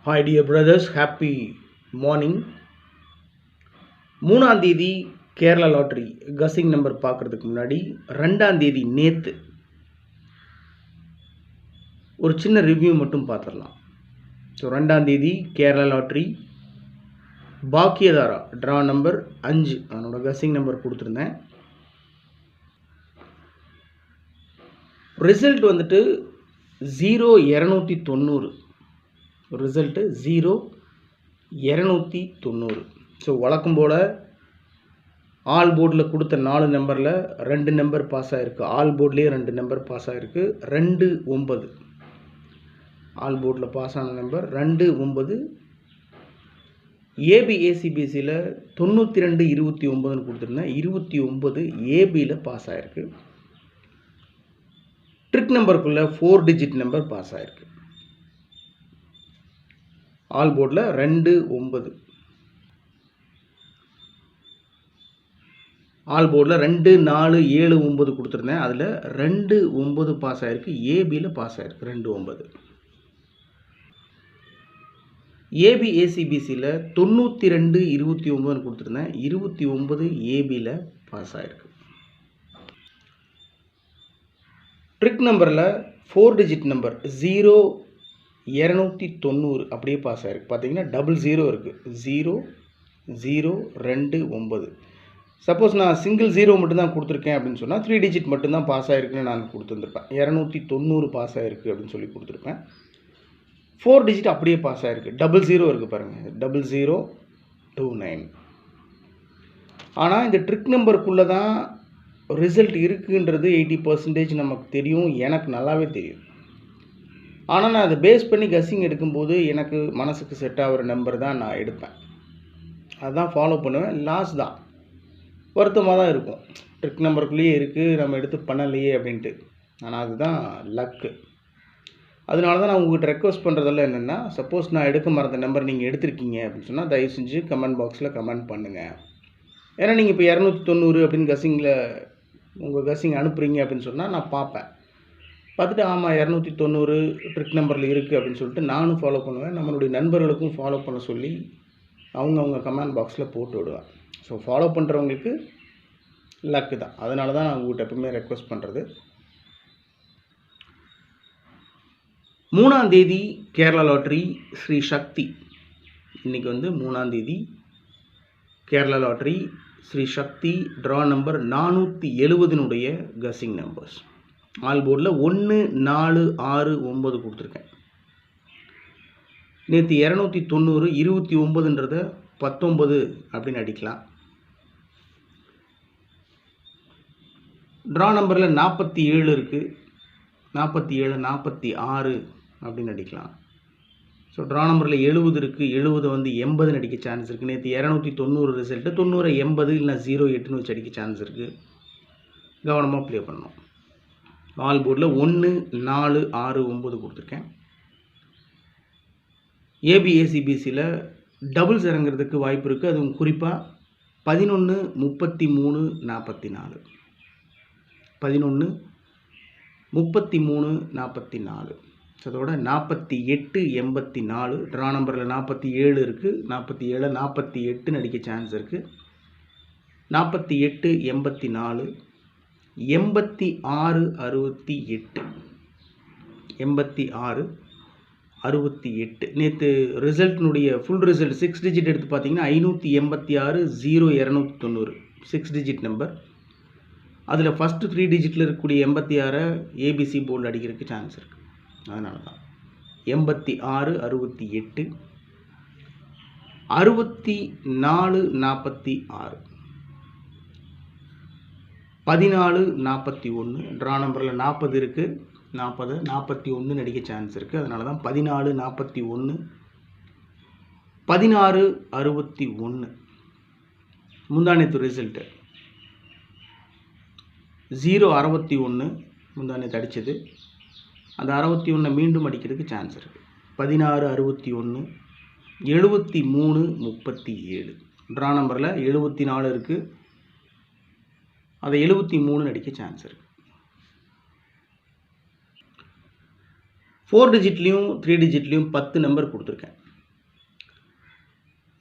Hi dear brothers, happy morning. 3ஆம் தேதி Kerala lottery கசிங் number பார்க்குறதுக்கு முன்னாடி 2ஆம் தேதி நேற்று ஒரு சின்ன ரிவ்யூ மட்டும் பார்த்துடலாம். ஸோ 2ஆம் தேதி கேரளா லாட்ரி பாக்கியதாரா ட்ரா நம்பர் 5 அதனோட கசிங் நம்பர் கொடுத்துருந்தேன். ரிசல்ட் வந்துட்டு 0-290. ரிசல்ட்டு 0-290. ஸோ வழக்கம் போல் ஆல் போர்டில் கொடுத்த 4 நம்பரில் 2 நம்பர் பாஸ் ஆகிருக்கு. ஆல் போர்ட்லேயே 2 நம்பர் பாஸ் ஆகிருக்கு. 2-9 ஆல் போர்டில் பாஸ் ஆன நம்பர் 2-9. ஏபிஏசிபிசியில் 92-29 கொடுத்துருந்தேன். 29 ஏபியில் பாஸ் ஆகிருக்கு. ட்ரிக் நம்பருக்குள்ளே 4 டிஜிட் நம்பர் பாஸ் ஆகிருக்கு. ஆல் போர்டில் 2-9. ஆல் போர்டில் 2-4-7-9 கொடுத்துருந்தேன். அதில் 2-9 பாஸ் ஆகிருக்கு. ஏபியில் பாஸ் ஆகிருக்கு 2-9. ஏபிஏசிபிசியில் 92-29 கொடுத்துருந்தேன். 29 ஏபியில் பாஸ் ஆகிருக்கு. ட்ரிக் நம்பரில் 4 டிஜிட் நம்பர் 0-290 அப்படியே பாஸ் ஆகிருக்கு. பார்த்தீங்கன்னா 00 இருக்குது. 0-0-2-9. சப்போஸ் நான் சிங்கிள் 0 மட்டும்தான் கொடுத்துருக்கேன் அப்படின்னு சொன்னால் 3 டிஜிட் மட்டும்தான் பாஸ் ஆகிருக்குன்னு நான் கொடுத்துருந்துருப்பேன். 290 பாஸ் ஆகிருக்கு அப்படின்னு சொல்லி கொடுத்துருப்பேன். 4 டிஜிட் அப்படியே பாஸ் ஆகிருக்கு. 00 இருக்குது பாருங்கள். 0029. ஆனால் இந்த ட்ரிக் நம்பருக்குள்ளே தான் ரிசல்ட் இருக்குன்றது 80% நமக்கு தெரியும். எனக்கு நல்லாவே தெரியும். ஆனால் நான் அதை பேஸ் பண்ணி கசிங் எடுக்கும்போது எனக்கு மனசுக்கு செட் ஆகிற நம்பர் தான் நான் எடுப்பேன். அதுதான் ஃபாலோ பண்ணுவேன். லாஸ் தான் வருத்தமாக தான் இருக்கும். ட்ரிக் நம்பருக்குள்ளேயே இருக்குது, நம்ம எடுத்து பண்ணலையே அப்படின்ட்டு. ஆனால் அதுதான் லக்கு. அதனால தான் நான் உங்கள்கிட்ட ரெக்வஸ்ட் பண்ணுறதெல்லாம் என்னென்னா, சப்போஸ் நான் எடுக்க மறந்த நம்பர் நீங்கள் எடுத்திருக்கீங்க அப்படின்னு சொன்னால் தயவு செஞ்சு கமெண்ட் பாக்ஸில் கமெண்ட் பண்ணுங்கள். ஏன்னா நீங்கள் இப்போ 290 அப்படின்னு கசிங்கில் உங்கள் கசிங் அனுப்புகிறீங்க அப்படின்னு சொன்னால் நான் பார்ப்பேன். பார்த்துட்டு ஆமாம் 290 ட்ரிக் நம்பரில் இருக்குது அப்படின்னு சொல்லிட்டு நானும் ஃபாலோ பண்ணுவேன். நம்மளுடைய நண்பர்களுக்கும் ஃபாலோ பண்ண சொல்லி அவங்க கமெண்ட் பாக்ஸில் போட்டு விடுவேன். ஸோ ஃபாலோ பண்ணுறவங்களுக்கு லக்கு தான். அதனால தான் நான் உங்கள்கிட்ட எப்பவுமே ரெக்வஸ்ட் பண்ணுறது. 3ஆம் தேதி கேரளா லாட்ரி ஸ்ரீ சக்தி. இன்றைக்கி வந்து 3ஆம் தேதி Kerala lottery Shri Sakthi draw number 470 கசிங் numbers. All போர்டில் 1-4-6-9 கொடுத்துருக்கேன். நேற்று 290 29ன்றத 19 அப்படின்னு அடிக்கலாம். ட்ரா நம்பரில் 47 இருக்குது. 47-46 அப்படின்னு அடிக்கலாம். ஸோ ட்ரா நம்பரில் 70 இருக்குது. 70 வந்து 80 அடிக்க சான்ஸ் இருக்குது. நேற்று 290 ரிசல்ட்டு 90-80 இல்லை 08 வச்சு அடிக்க சான்ஸ் இருக்குது. கவனமாக ப்ளே பண்ணணும். ஆல் போர்டில் 1-4-6-9 கொடுத்துருக்கேன். ஏபிஏசிபிசியில் டபுள்ஸ் இறங்குறதுக்கு வாய்ப்பு இருக்குது. அதுவும் குறிப்பாக 11-33-44. 11-33-44. ஸோ அதோட 48-84. ட்ரா நம்பரில் 47 இருக்குது. 47-48 அடிக்க சான்ஸ் இருக்குது. 48-84. 86-68. 86-68. நேற்று ரிசல்ட்டினுடைய ஃபுல் ரிசல்ட் 6 டிஜிட் எடுத்து பார்த்தீங்கன்னா 586-0-290 6 டிஜிட் நம்பர். அதில் ஃபஸ்ட்டு 3 டிஜிட்டில் இருக்கக்கூடிய 86 ஏபிசி போர்டில் அடிக்கிறதுக்கு சான்ஸ் இருக்குது. அதனால தான் 86-68. 64-46. 14-41. ட்ரா நம்பரில் 40 இருக்குது. 40-41 அடிக்க சான்ஸ் இருக்குது. அதனால தான் 14-41. 16-61. முந்தானேத்து ரிசல்ட்டு 0-61 முந்தானேத்து அடித்தது. அந்த 61 மீண்டும் அடிக்கிறதுக்கு சான்ஸ் இருக்குது. 16-61. 73-37. ட்ரா நம்பரில் 74 இருக்குது. அதை 73 அடிக்க சான்ஸ் இருக்குது. 4 டிஜிட்லேயும் 3 டிஜிட்லேயும் 10 நம்பர் கொடுத்துருக்கேன்.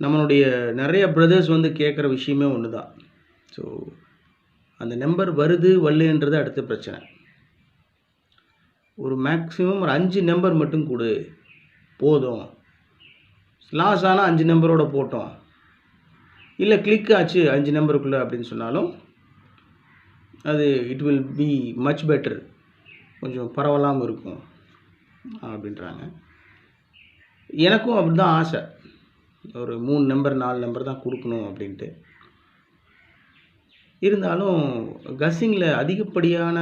நம்மளுடைய நிறைய பிரதர்ஸ் வந்து கேட்குற விஷயமே ஒன்று தான். ஸோ அந்த நம்பர் வருது வரலன்றது அடுத்த பிரச்சனை. ஒரு மேக்ஸிமம் ஒரு 5 நம்பர் மட்டும் கொடு போதும். லாஸ் ஆனால் 5 நம்பரோட போட்டோம், இல்லை கிளிக் ஆச்சு 5 நம்பருக்குள்ளே அப்படின்னு சொன்னாலும் அது it will be much better, கொஞ்சம் பரவலாமல் இருக்கும் அப்படின்றாங்க. எனக்கும் அப்படி தான் ஆசை, ஒரு 3 நம்பர் 4 நம்பர் தான் கொடுக்கணும் அப்படின்ட்டு. இருந்தாலும் கஸ்ஸிங்கில் அதிகப்படியான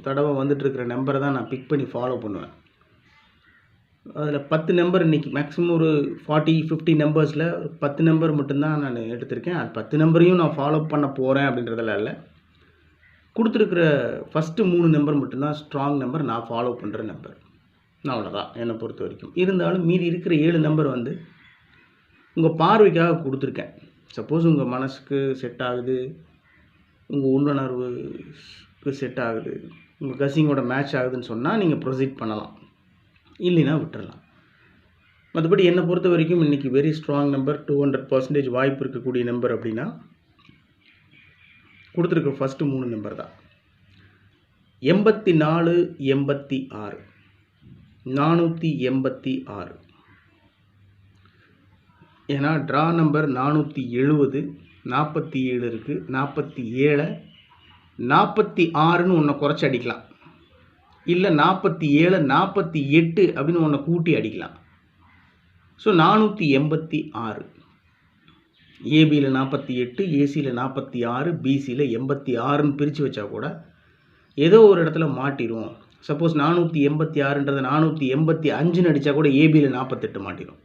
தடவை வந்துட்டுருக்கிற நம்பரை தான் நான் பிக் பண்ணி ஃபாலோ பண்ணுவேன். அதில் 10 நம்பர் இன்றைக்கி மேக்ஸிமம் ஒரு 40-50 நம்பர்ஸில் 10 நம்பர் மட்டும்தான் நான் எடுத்திருக்கேன். அது 10 நம்பரையும் நான் ஃபாலோ பண்ண போகிறேன் அப்படின்றதெல்லாம் இல்லை. கொடுத்துருக்கிற ஃபஸ்ட்டு 3 நம்பர் மட்டும்தான் ஸ்ட்ராங் நம்பர், நான் ஃபாலோ பண்ணுற நம்பர். அவ்வளோதான் என்னை பொறுத்த வரைக்கும். இருந்தாலும் மீதி இருக்கிற 7 நம்பர் வந்து உங்கள் பார்வைக்காக கொடுத்துருக்கேன். சப்போஸ் உங்கள் மனசுக்கு செட் ஆகுது, உங்கள் உள்ளுணர்வுக்கு செட் ஆகுது, உங்கள் கஸ்ஸிங்கோட மேட்ச் ஆகுதுன்னு சொன்னால் நீங்கள் ப்ரொசீட் பண்ணலாம், இல்லைன்னா விட்டுறலாம். மற்றபடி என்னை பொறுத்த வரைக்கும் இன்றைக்கி வெரி ஸ்ட்ராங் நம்பர், 200% வாய்ப்பு இருக்கக்கூடிய நம்பர் அப்படின்னா கொடுத்துருக்க ஃபஸ்ட்டு 3 நம்பர் தான். 84, 86, 486. ஏன்னா ட்ரா நம்பர் 470, 47 இருக்குது, 47, 46ன்னு ஒன்றை குறைச்சி அடிக்கலாம், இல்லை 47, 48 அப்படின்னு ஒன்றை கூட்டி அடிக்கலாம். ஸோ 486, ஏபியில் 48, ஏசியில் 46, பிசியில் 86ன்னு பிரித்து வச்சா கூட ஏதோ ஒரு இடத்துல மாட்டிடும். சப்போஸ் 486ன்றதை 485ன்னு அடித்தா கூட ஏபியில் 48 மாட்டிடும்.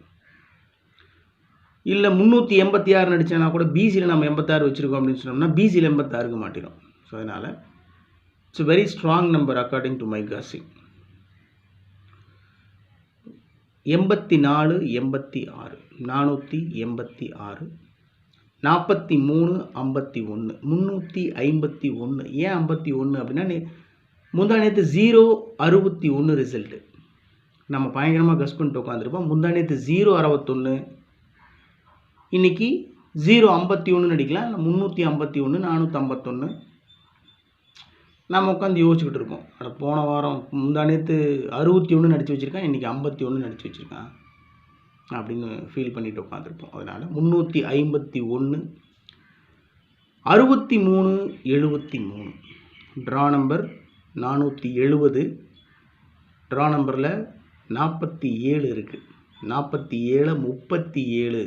இல்லை 386 அடித்தோன்னா கூட பிசியில் நம்ம 86 வச்சுருக்கோம் அப்படின்னு சொன்னோம்னா பிசியில் 86க்கு மாட்டிடும். ஸோ அதனால் it's very strong number according to my guessing. 84, 86, 486, 43, 51, 351. ஏன் 51 அப்படின்னா முந்தானேத்து 061 ரிசல்ட்டு. நம்ம பயங்கரமாக கஸ் பண்ணிட்டு உட்காந்துருப்போம். முந்தானேத்து 061, இன்றைக்கி 051 அடிக்கலாம், இல்லை 351, 451. நம்ம உட்காந்து யோசிச்சுக்கிட்டு இருக்கோம், அதை போன வாரம் முந்தானேத்து 61 அடித்து வச்சுருக்கான், இன்றைக்கி 51 அடித்து வச்சுருக்கான் அப்படின்னு ஃபீல் பண்ணிட்டு உட்காந்துருப்போம். அதனால் 351, 63, 73. Draw number 470. ட்ரா நம்பரில் 47 இருக்குது. 47, 37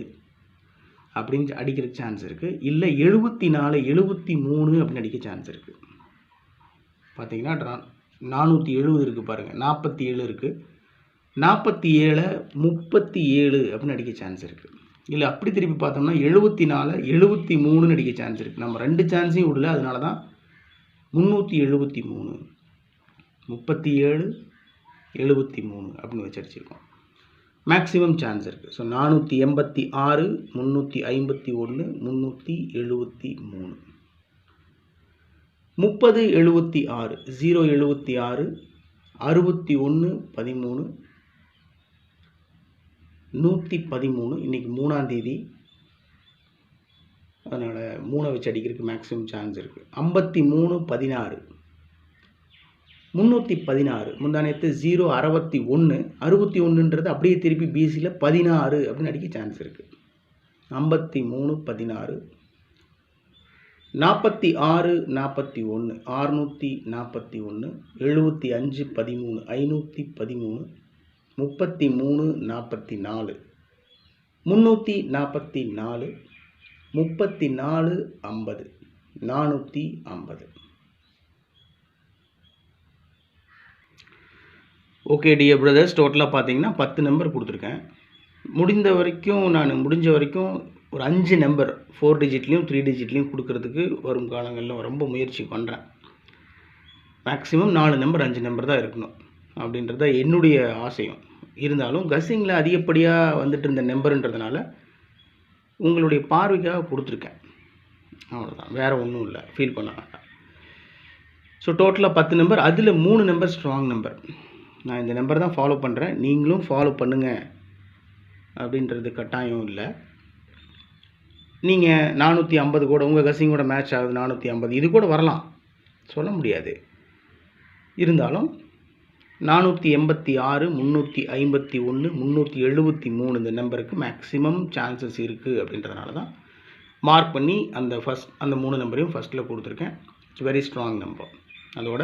அப்படின்னு அடிக்கிற சான்ஸ் இருக்குது. இல்லை 74, 73 அப்படின்னு அடிக்க சான்ஸ் இருக்குது. பார்த்தீங்கன்னா 470 இருக்குது பாருங்கள், 47 இருக்குது, 47, 37 அப்படின்னு அடிக்க சான்ஸ் இருக்குது. இல்லை அப்படி திருப்பி பார்த்தோம்னா 74, 73ன்னு அடிக்க சான்ஸ் இருக்குது. நம்ம 2 சான்ஸையும் விடல, அதனால தான் 373, 37, 73 அப்படின்னு வச்சு அடிச்சிருக்கோம். மேக்ஸிமம் சான்ஸ் இருக்குது. ஸோ 486, 351, 373, 30, 76, 076, 61, 13, 113. இன்றைக்கி 3ஆம் தேதி, அதனால் 3 வச்சு அடிக்கிறதுக்கு மேக்ஸிமம் சான்ஸ் இருக்குது. 53, 16, 316. முந்தானேத்து 061, 61ன்றது அப்படியே திருப்பி பிசியில் 16 அப்படின்னு அடிக்க சான்ஸ் இருக்குது. 53, 16, 46, 41, 641, 75, 13, 513, 33, 44, 344, 34, 50, 450. ஓகே டியர் பிரதர்ஸ், டோட்டலாக பார்த்தீங்கன்னா 10 நம்பர் கொடுத்துருக்கேன். முடிஞ்ச வரைக்கும் ஒரு 5 நம்பர் 4 டிஜிட்லேயும் 3 டிஜிட்லேயும் கொடுக்கறதுக்கு வரும் காலங்களில் ரொம்ப முயற்சி பண்ணுறேன். மேக்ஸிமம் 4 நம்பர் 5 நம்பர் தான் இருக்கணும் அப்படின்றத என்னுடைய ஆசையும். இருந்தாலும் கஸ்ஸிங்கில் அதிகப்படியாக வந்துட்டு இருந்த நம்பருன்றதுனால உங்களுடைய பார்வைக்காக கொடுத்துருக்கேன், அவ்வளோதான், வேறு ஒன்றும் இல்லை, ஃபீல் பண்ண வேண்டாம். ஸோ டோட்டலாக 10 நம்பர், அதில் 3 நம்பர் ஸ்ட்ராங் நம்பர். நான் இந்த நம்பர் தான் ஃபாலோ பண்ணுறேன், நீங்களும் ஃபாலோ பண்ணுங்கள் அப்படின்றது கட்டாயம் இல்லை. நீங்கள் 450 கூட உங்கள் கசிங்கோட மேட்ச் ஆகுது 450 இது கூட வரலாம், சொல்ல முடியாது. இருந்தாலும் 486, 351, 373 இந்த நம்பருக்கு மேக்ஸிமம் சான்சஸ் இருக்குது. அப்படின்றதுனால தான் மார்க் பண்ணி அந்த 3 நம்பரையும் ஃபஸ்ட்டில் கொடுத்துருக்கேன். It's very strong number. அதோட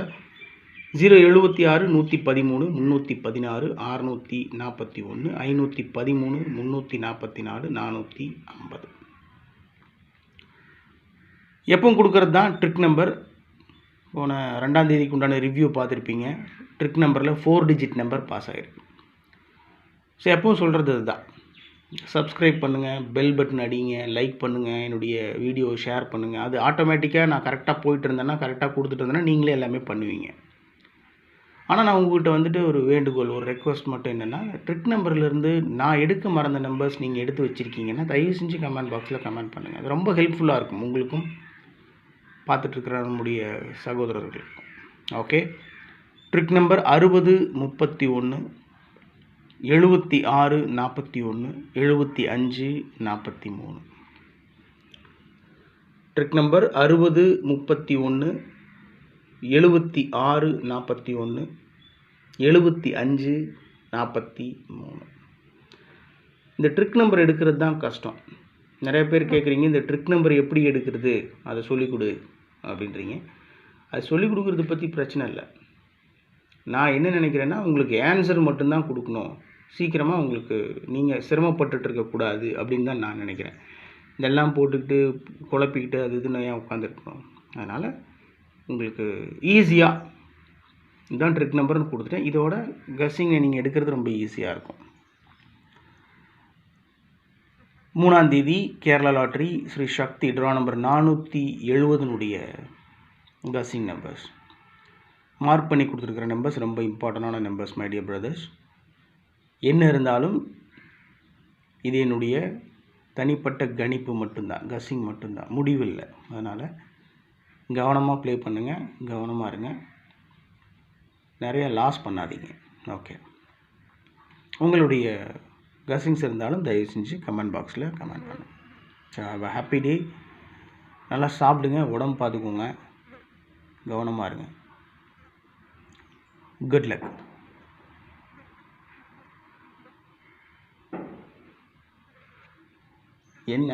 076, 113, 316, 641, 513, 344, 450 எப்பவும் கொடுக்கறது தான் ட்ரிக் நம்பர். போன 2ஆம் தேதிக்கு உண்டான ரிவ்யூ பார்த்துருப்பீங்க. ட்ரிக் நம்பரில் 4 டிஜிட் நம்பர் பாஸ் ஆகிருக்கு. ஸோ எப்பவும் சொல்கிறது இதுதான், சப்ஸ்கிரைப் பண்ணுங்கள், பெல் பட்டன் அடிங்க, லைக் பண்ணுங்கள், என்னுடைய வீடியோ ஷேர் பண்ணுங்கள். அது ஆட்டோமேட்டிக்காக நான் கரெக்டாக போயிட்டு இருந்தேன்னா, கரெக்டாக கொடுத்துட்டு இருந்தேன்னா நீங்களே எல்லாமே பண்ணுவீங்க. ஆனால் நான் உங்கள்கிட்ட வந்துட்டு ஒரு வேண்டுகோள், ஒரு ரெக்வஸ்ட் மட்டும் என்னென்னா, ட்ரிக் நம்பர்லேருந்து நான் எடுக்க மறந்த நம்பர்ஸ் நீங்கள் எடுத்து வச்சுருக்கீங்கன்னா தயவு செஞ்சு கமெண்ட் பாக்ஸில் கமெண்ட் பண்ணுங்கள். அது ரொம்ப ஹெல்ப்ஃபுல்லாக இருக்கும் உங்களுக்கும் பார்த்துட்ருக்கிற நம்முடைய சகோதரர்கள். Okay, trick number 60, 31, 76, 41, 75, 43. Trick number 60, 31, 76, 41, 75, 43. இந்த ட்ரிக் நம்பர் எடுக்கிறது தான் கஷ்டம். நிறைய பேர் கேட்குறீங்க, இந்த ட்ரிக் நம்பர் எப்படி எடுக்கிறது, அதை சொல்லிக் கொடு அப்படின்றீங்க. அது சொல்லிக் கொடுக்குறது பற்றி பிரச்சனை இல்லை. நான் என்ன நினைக்கிறேன்னா, உங்களுக்கு ஆன்சர் மட்டும்தான் கொடுக்கணும், சீக்கிரமாக உங்களுக்கு நீங்கள் சிரமப்பட்டுட்டு இருக்கக்கூடாது அப்படின்னு தான் நான் நினைக்கிறேன். இதெல்லாம் போட்டுக்கிட்டு குழப்பிக்கிட்டு அது இதுன்னு ஏன் உட்காந்துருக்கணும். அதனால் உங்களுக்கு ஈஸியாக இதுதான் ட்ரிக் நம்பர்னு கொடுத்துட்டேன். இதோட கெஸ்ஸிங்கை நீங்கள் எடுக்கிறது ரொம்ப ஈஸியாக இருக்கும். 3ஆம் தேதி Kerala lottery Shri Sakthi draw number 470 guessing numbers mark பண்ணி கொடுத்துருக்கிற நம்பர்ஸ் ரொம்ப இம்பார்ட்டண்டான நம்பர்ஸ் மை டியர் பிரதர்ஸ். என்ன இருந்தாலும் இது என்னுடைய தனிப்பட்ட கணிப்பு மட்டும்தான், கெஸ்ஸிங் மட்டும்தான், முடிவில்லை. அதனால் கவனமாக ப்ளே பண்ணுங்கள், கவனமாக இருங்க, நிறைய லாஸ் பண்ணாதீங்க. ஓகே, உங்களுடைய கெஸ்ஸிங்ஸ் இருந்தாலும் தயவு செஞ்சு கமெண்ட் பாக்ஸில் கமெண்ட் பண்ணுங்கள். So have a happy day. நல்லா சாப்பிடுங்க, உடம்பு பார்த்துக்கோங்க, கவனமாக இருங்க. Good luck. என்ன